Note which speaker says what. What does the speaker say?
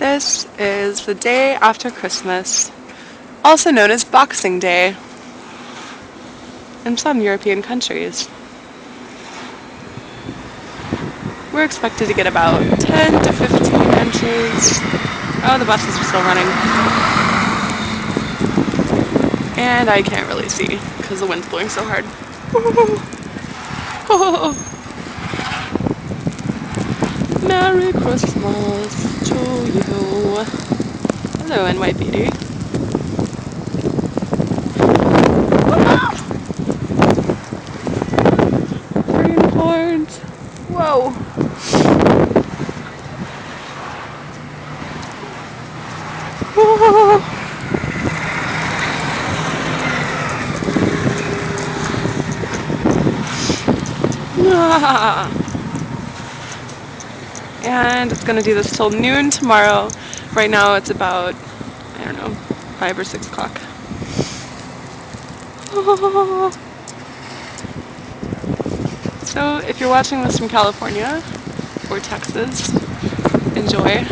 Speaker 1: This is the day after Christmas, also known as Boxing Day in some European countries. We're expected to get about 10 to 15 inches. Oh, the buses are still running. And I can't really see because the wind's blowing so hard. Merry Christmas to you. Hello, NYPD. Green horns. Whoa. And it's gonna do this till noon tomorrow. Right now it's about, I don't know, 5 or 6 o'clock. So if you're watching this from California or Texas, enjoy.